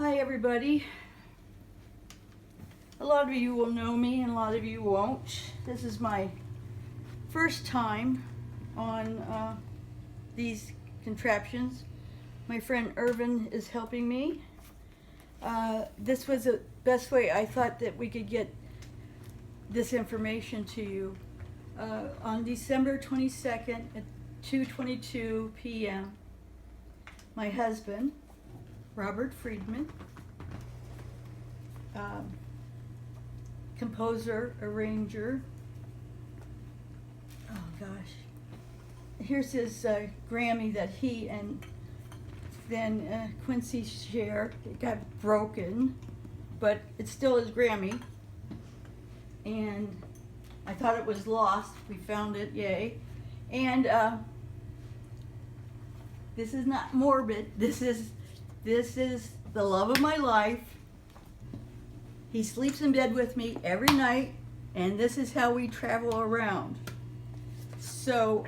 Hi everybody. A lot of you will know me and a lot of you won't. This is my first time on these contraptions. My friend Irvin is helping me. This was the best way I thought that we could get this information to you. On December 22nd at 2:22 p.m. my husband, Robert Friedman, composer, arranger. Oh gosh. Here's his Grammy that he and then Quincy shared. It got broken, but it's still his Grammy. And I thought it was lost. We found it, yay. And this is not morbid. This is the love of my life. He sleeps in bed with me every night, and this is how we travel around. So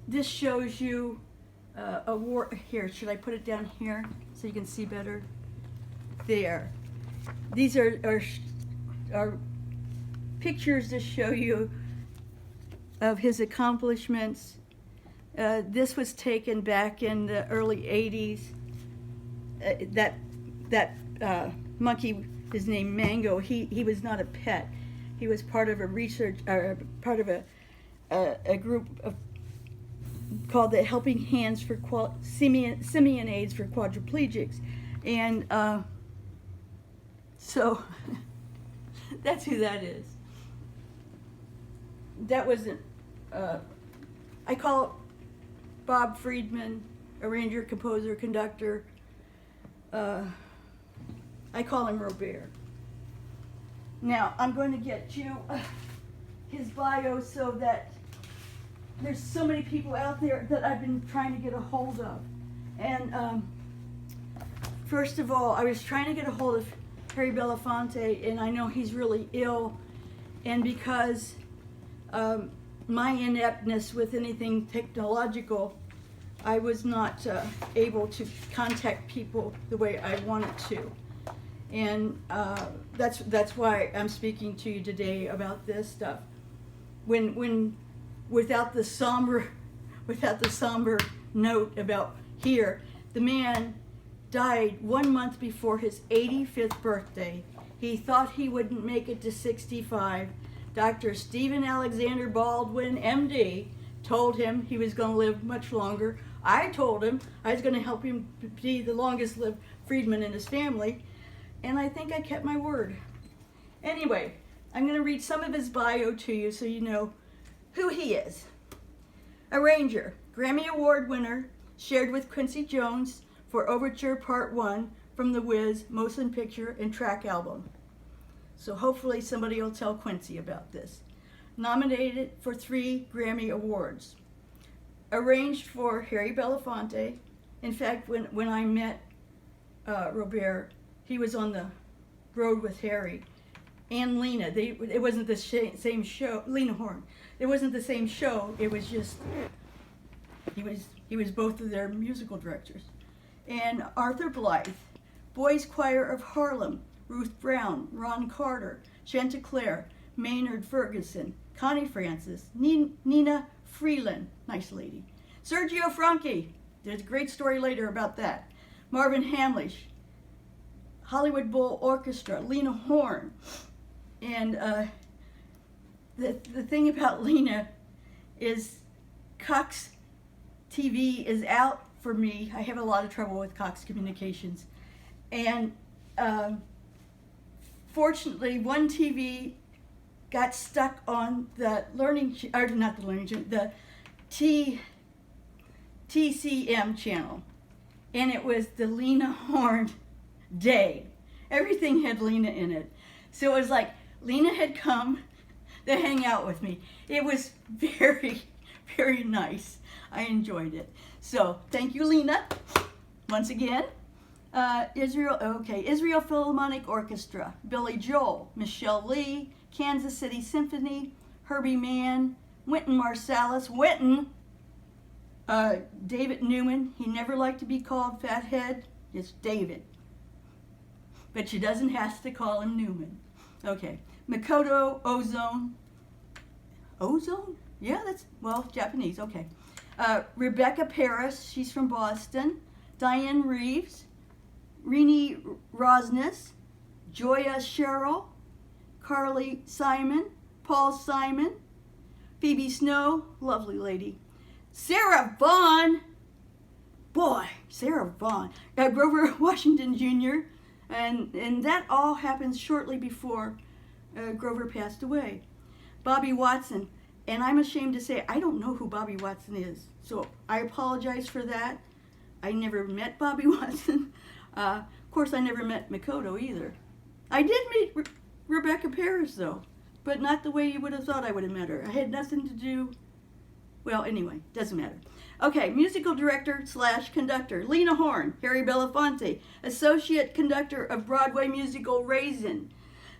this shows you a war. Here, should I put it down here so you can see better? There. These are pictures to show you of his accomplishments. This was taken back in the early 80s. That monkey is named Mango. He was not a pet. He was part of a research, part of a group of, called the Helping Hands for Simian Aids for Quadriplegics. And so that's who that is. That wasn't, I call Bob Friedman, arranger, composer, conductor. I call him Robert. Now, I'm going to get you his bio so that there's so many people out there that I've been trying to get a hold of. And first of all, I was trying to get a hold of Harry Belafonte, and I know he's really ill. And because my ineptness with anything technological, I was not able to contact people the way I wanted to. And that's why I'm speaking to you today about this stuff. When without the somber note about here, the man died 1 month before his 85th birthday. He thought he wouldn't make it to 65. Dr. Stephen Alexander Baldwin, MD, told him he was going to live much longer. I told him I was going to help him be the longest lived Friedman in his family, and I think I kept my word. Anyway, I'm going to read some of his bio to you so you know who he is. Arranger, Grammy Award winner, shared with Quincy Jones for Overture Part 1 from The Wiz motion picture and track album. So hopefully somebody will tell Quincy about this. Nominated for 3 Grammy Awards. Arranged for Harry Belafonte. In fact, when I met Robert, he was on the road with Harry and Lena. It wasn't the same show. Lena Horne. It wasn't the same show. It was just he was both of their musical directors. And Arthur Blythe, Boys Choir of Harlem, Ruth Brown, Ron Carter, Chanticleer, Maynard Ferguson, Connie Francis, Nina Freeland, nice lady, Sergio Franchi, there's a great story later about that, Marvin Hamlish, Hollywood Bowl Orchestra, Lena Horne. And the thing about Lena is Cox TV is out for me. I have a lot of trouble with Cox Communications. And fortunately, one TV got stuck on the the TCM channel, and it was the Lena Horne day. Everything had Lena in it, so it was like Lena had come to hang out with me. It was very, very nice. I enjoyed it. So thank you, Lena, once again. Israel Philharmonic Orchestra, Billy Joel, Michelle Lee, Kansas City Symphony, Herbie Mann, Wynton Marsalis, David Newman, he never liked to be called Fathead, It's David. But she doesn't have to call him Newman. Okay. Makoto Ozone. Ozone? Yeah, that's, well, Japanese. Okay. Rebecca Paris. She's from Boston. Diane Reeves. Rini Rosnes. Joya Sherrill. Carly Simon. Paul Simon. Phoebe Snow. Lovely lady. Sarah Vaughn. Boy, Sarah Vaughn. Grover Washington Jr. And that all happens shortly before Grover passed away. Bobby Watson. And I'm ashamed to say I don't know who Bobby Watson is. So I apologize for that. I never met Bobby Watson. Of course, I never met Makoto either. I did meet Rebecca Paris, though. But not the way you would have thought I would have met her. I had nothing to do... Well, anyway, doesn't matter. Okay, musical director / conductor, Lena Horne, Harry Belafonte, associate conductor of Broadway musical Raisin,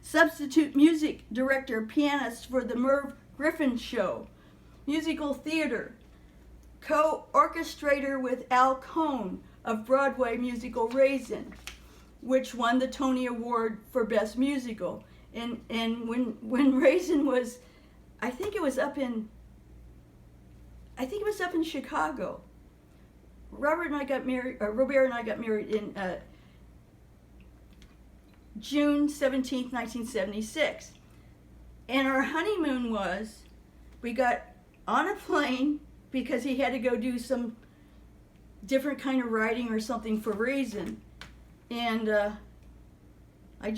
substitute music director, pianist for the Merv Griffin Show, musical theater, co-orchestrator with Al Cohn of Broadway musical Raisin, which won the Tony Award for Best Musical. And when Raisin was, I think it was up in Chicago. Robert and I got married, Robert and I got married in June 17th, 1976. And our honeymoon was, we got on a plane because he had to go do some different kind of writing or something for Raisin. And I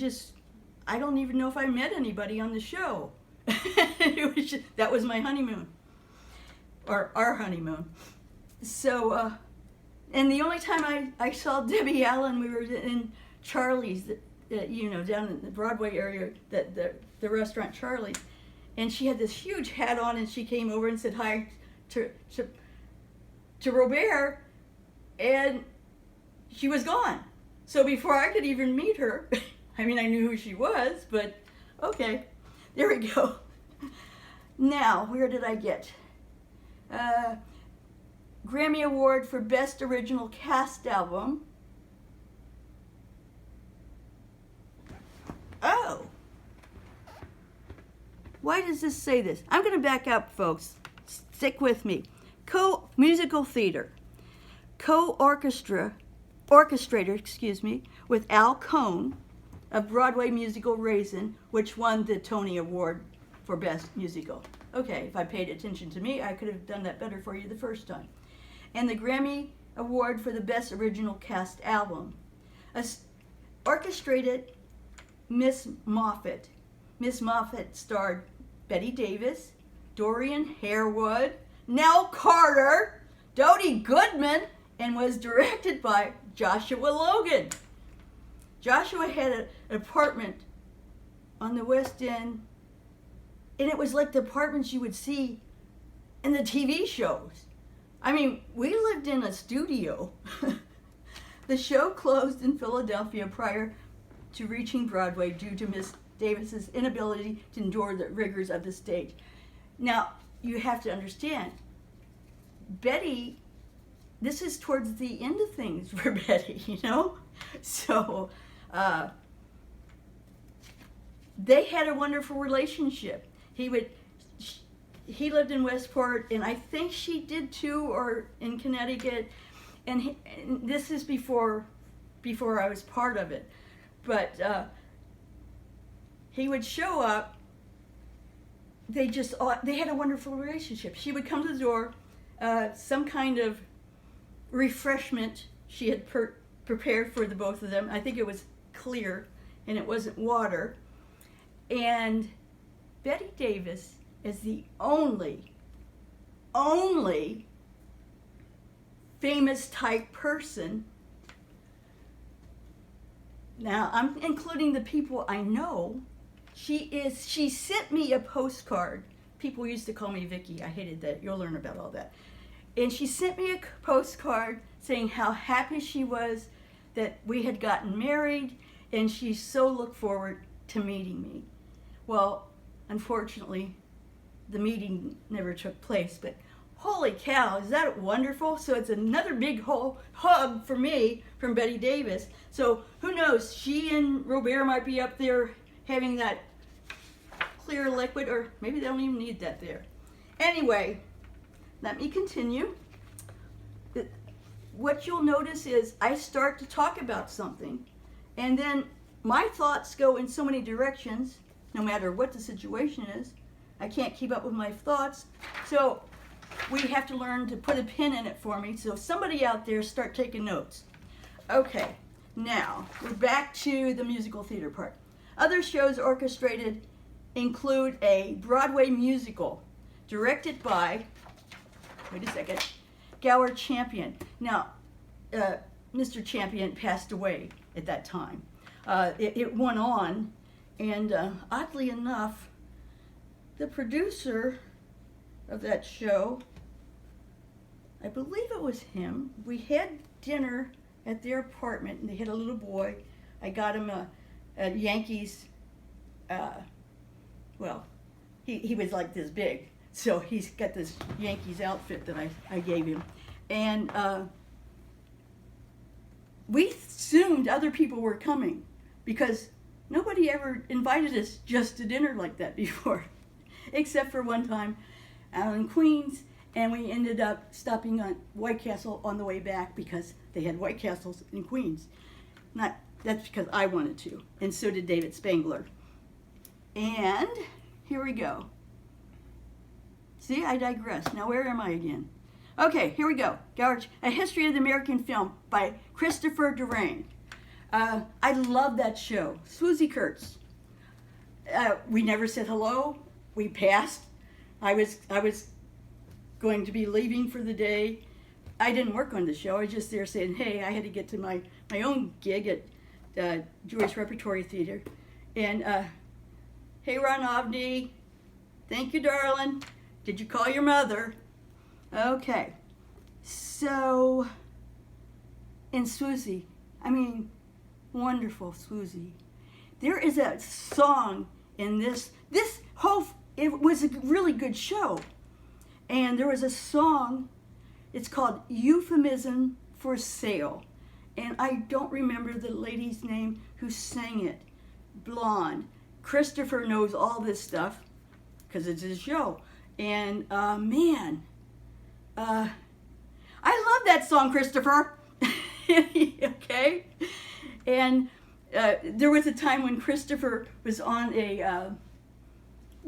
don't even know if I met anybody on the show. That was my honeymoon. Or our honeymoon. So, and the only time I saw Debbie Allen, we were in Charlie's, down in the Broadway area, the restaurant Charlie's, and she had this huge hat on, and she came over and said hi to Robert, and she was gone. So before I could even meet her, I mean, I knew who she was, but okay, there we go. Now, where did I get? Grammy Award for Best Original Cast Album. Oh. Why does this say this? I'm going to back up, folks. Stick with me. Musical theater. Orchestrator, with Al Cohn of Broadway musical Raisin, which won the Tony Award for Best Musical. Okay, if I paid attention to me, I could have done that better for you the first time. And the Grammy Award for the Best Original Cast Album. Orchestrated Miss Moffat. Miss Moffat starred Betty Davis, Dorian Harewood, Nell Carter, Dodie Goodman, and was directed by Joshua Logan. Joshua had an apartment on the West End, and it was like the apartments you would see in the TV shows. I mean, we lived in a studio. The show closed in Philadelphia prior to reaching Broadway due to Miss Davis's inability to endure the rigors of the stage. Now, you have to understand, Betty, this is towards the end of things for Betty, you know? So, they had a wonderful relationship. He lived in Westport, and I think she did too, or in Connecticut. And this is before I was part of it. But he would show up. They had a wonderful relationship. She would come to the door, some kind of refreshment she had prepared for the both of them. I think it was clear, and it wasn't water. And Betty Davis is the only famous type person. Now, I'm including the people I know. She sent me a postcard. People used to call me Vicky. I hated that. You'll learn about all that. And she sent me a postcard saying how happy she was that we had gotten married, and she so looked forward to meeting me. Well, unfortunately, the meeting never took place, but Holy cow, is that wonderful? So it's another big hug for me from Betty Davis. So who knows, she and Robert might be up there having that clear liquid, or maybe they don't even need that there. Anyway, let me continue. What you'll notice is I start to talk about something, and then my thoughts go in so many directions, no matter what the situation is. I can't keep up with my thoughts, so we have to learn to put a pin in it for me. So somebody out there start taking notes. Okay, now we're back to the musical theater part. Other shows orchestrated include a Broadway musical directed by, wait a second, Gower Champion. Now, Mr. Champion passed away at that time. It went on, and oddly enough, the producer of that show, I believe it was him. We had dinner at their apartment, and they had a little boy. I got him a Yankees, well, he was like this big, so he's got this Yankees outfit that I gave him. And we assumed other people were coming because nobody ever invited us just to dinner like that before, except for one time out in Queens, and we ended up stopping at White Castle on the way back because they had White Castles in Queens. That's because I wanted to, and so did David Spangler. And here we go. See, I digress. Now where am I again? Okay, here we go. A History of the American Film by Christopher Durang. I love that show. Swoosie Kurtz. We never said hello. We passed. I was going to be leaving for the day. I didn't work on the show. I was just there saying, hey, I had to get to my own gig at Jewish Repertory Theater. And, hey, Ron Ovni, thank you, darling. Did you call your mother? Okay. So, in Swoosie, I mean, wonderful Swoosie. There is a song in this whole, it was a really good show. And there was a song, it's called Euphemism for Sale. And I don't remember the lady's name who sang it. Blonde. Christopher knows all this stuff because it's his show. And man, I love that song, Christopher. Okay? And there was a time when Christopher was on a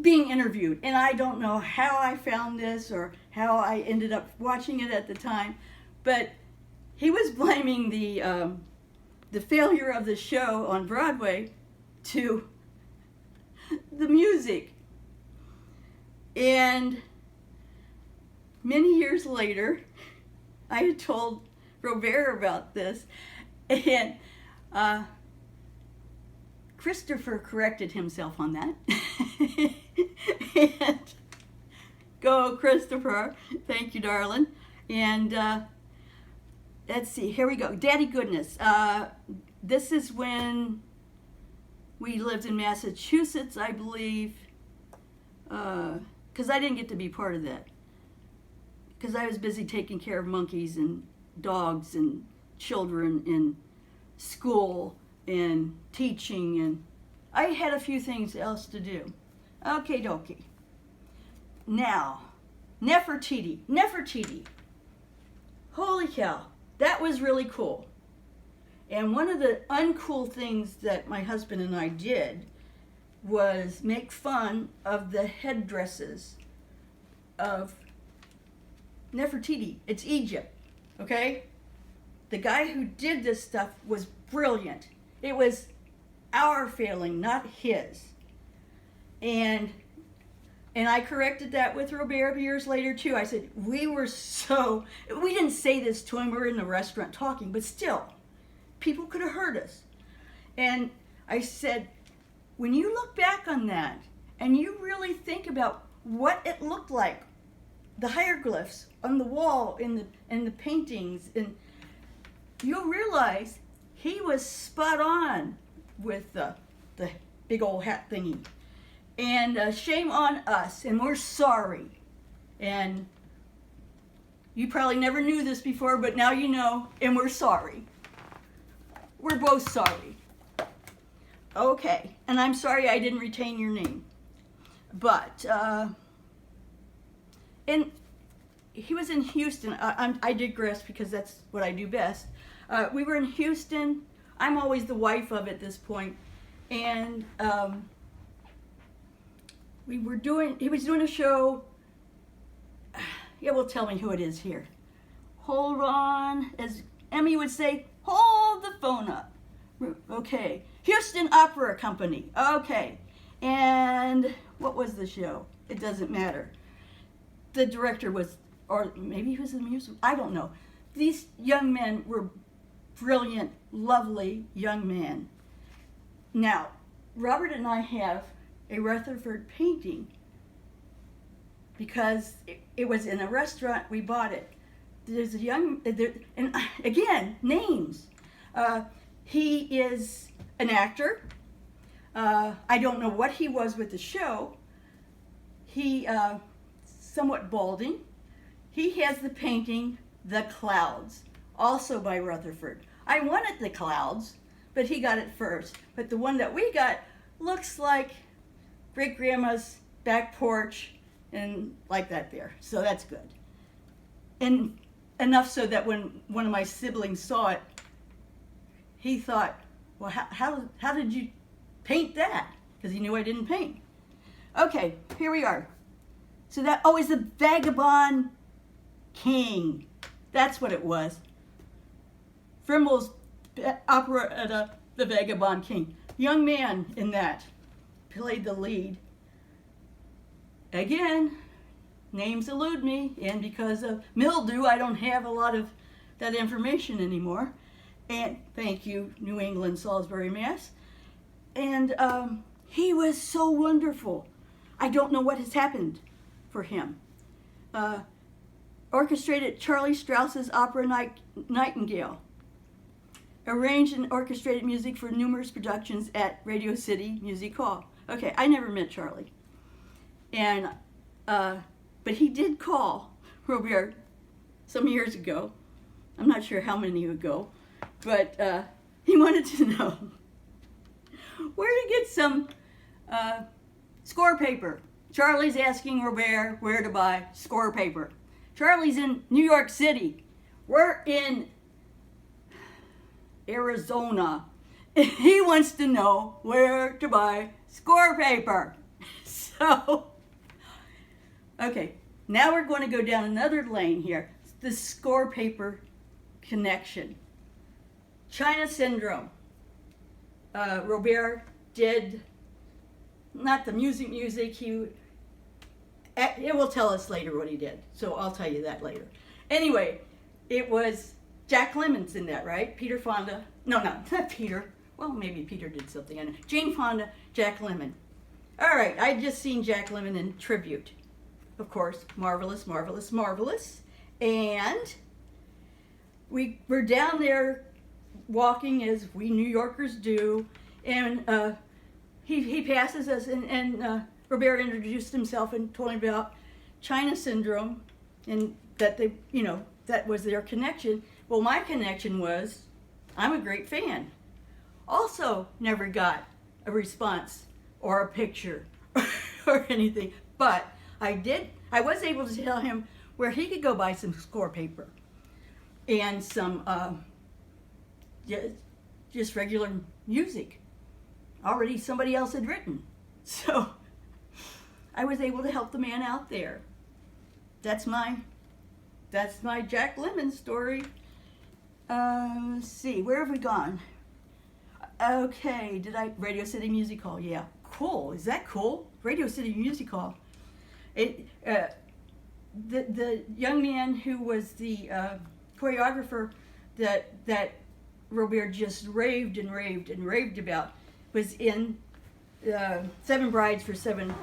being interviewed, and I don't know how I found this or how I ended up watching it at the time, but he was blaming the failure of the show on Broadway to the music. And many years later, I had told Robert about this, and Christopher corrected himself on that. And go, Christopher. Thank you, darling. And let's see, here we go. Daddy Goodness. This is when we lived in Massachusetts, I believe, because I didn't get to be part of that, because I was busy taking care of monkeys and dogs and children in school and teaching, and I had a few things else to do. Okay, dokie. Now, Nefertiti. Holy cow, that was really cool. And one of the uncool things that my husband and I did was make fun of the headdresses of Nefertiti. It's Egypt, okay? The guy who did this stuff was brilliant. It was our failing, not his. And I corrected that with Robert years later too. I said, we didn't say this to him, we were in the restaurant talking, but still, people could have heard us. And I said, when you look back on that, and you really think about what it looked like, the hieroglyphs on the wall in the paintings, and you'll realize he was spot on with the big old hat thingy. And shame on us, and we're sorry. And You probably never knew this before, but now you know, and we're sorry. We're both sorry. Okay, and I'm sorry I didn't retain your name. But, and he was in Houston. I digress because that's what I do best. We were in Houston. I'm always the wife of at this point. And he was doing a show. Yeah, well, tell me who it is here. Hold on. As Emmy would say, hold the phone up. Okay. Houston Opera Company. Okay. And what was the show? It doesn't matter. The director was, or maybe he was in the music, I don't know. These young men were brilliant, lovely young men. Now, Robert and I have a Rutherford painting because it was in a restaurant. We bought it. There's a young, and again, names. He is an actor. I don't know what he was with the show. He, somewhat balding. He has the painting, The Clouds, also by Rutherford. I wanted The Clouds, but he got it first. But the one that we got looks like great-grandma's back porch and like that there. So that's good. And enough so that when one of my siblings saw it, he thought, well, how did you paint that? Because he knew I didn't paint. Okay, here we are. So that, oh, it's the Vagabond King. That's what it was. Frimmel's opera, The Vagabond King. Young man in that played the lead. Again, names elude me, and because of mildew, I don't have a lot of that information anymore. And thank you, New England, Salisbury, Mass. And he was so wonderful. I don't know what has happened for him. Orchestrated Charlie Strauss's opera Nightingale. Arranged and orchestrated music for numerous productions at Radio City Music Hall. Okay, I never met Charlie. And, but he did call Robert some years ago. I'm not sure how many ago, but he wanted to know where to get some score paper. Charlie's asking Robert where to buy score paper. Charlie's in New York City. We're in Arizona. He wants to know where to buy score paper. So, okay, now we're going to go down another lane here. The score paper connection. China Syndrome. Robert did not the music. It will tell us later what he did, so I'll tell you that later. Anyway, it was Jack Lemmon's in that, right? Peter Fonda. No, not Peter. Well, maybe Peter did something. I know. Jane Fonda, Jack Lemmon. All right, I just seen Jack Lemmon in tribute. Of course, marvelous, marvelous, marvelous. And we're down there walking as we New Yorkers do, and he passes us, and Robert introduced himself and told him about China Syndrome, and that they, that was their connection. Well, my connection was, I'm a great fan. Also, never got a response or a picture or anything, but I was able to tell him where he could go buy some score paper and some just regular music already somebody else had written. So I was able to help the man out there. That's my Jack Lemmon story. Let's see, where have we gone? Okay, Radio City Music Hall? Yeah, cool. Is that cool? Radio City Music Hall. The young man who was the choreographer that Robert just raved and raved and raved about was in Seven Brides for Seven.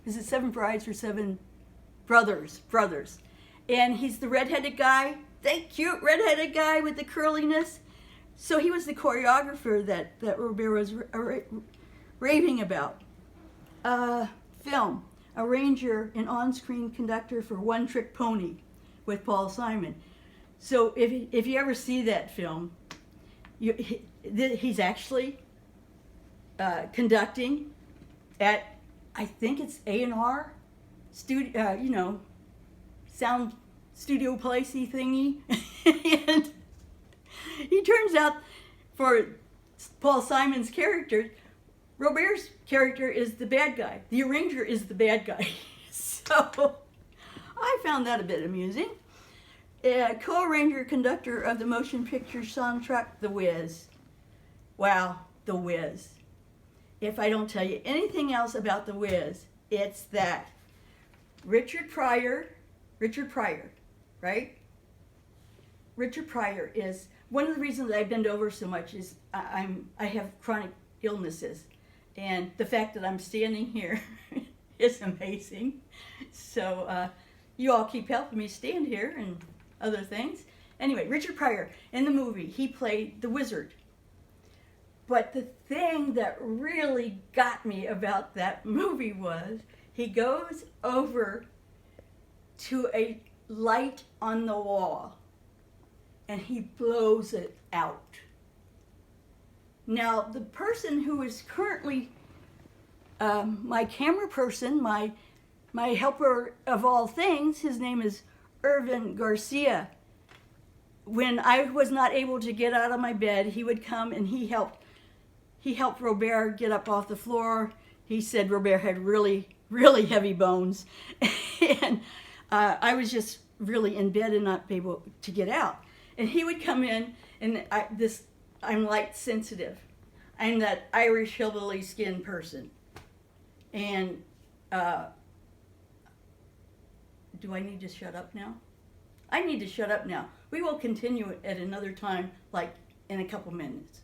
Is it Seven Brides for Seven Brothers? And he's the redheaded guy, that cute redheaded guy with the curliness. So he was the choreographer that Robert was raving about. Film. arranger and on-screen conductor for One Trick Pony with Paul Simon. So if you ever see that film, he's actually conducting at, I think it's A&R studio, sound studio placey thingy. And he turns out, for Paul Simon's character, Robert's character is the bad guy. The arranger is the bad guy. So I found that a bit amusing. Co-arranger conductor of the motion picture soundtrack, The Wiz. Wow, The Wiz. If I don't tell you anything else about The Wiz, it's that Richard Pryor, right? Richard Pryor is, one of the reasons I bend over so much is I have chronic illnesses. And the fact that I'm standing here is amazing. So you all keep helping me stand here and other things. Anyway, Richard Pryor, in the movie, he played the wizard. But the thing that really got me about that movie was he goes over to a light on the wall and he blows it out. Now, the person who is currently my camera person, my helper of all things, his name is Irvin Garcia. When I was not able to get out of my bed, he would come and he helped Robert get up off the floor. He said Robert had really, really heavy bones. And I was just really in bed and not able to get out. And he would come in, and I'm light sensitive. I'm that Irish hillbilly skin person. And do I need to shut up now? I need to shut up now. We will continue at another time, like in a couple minutes.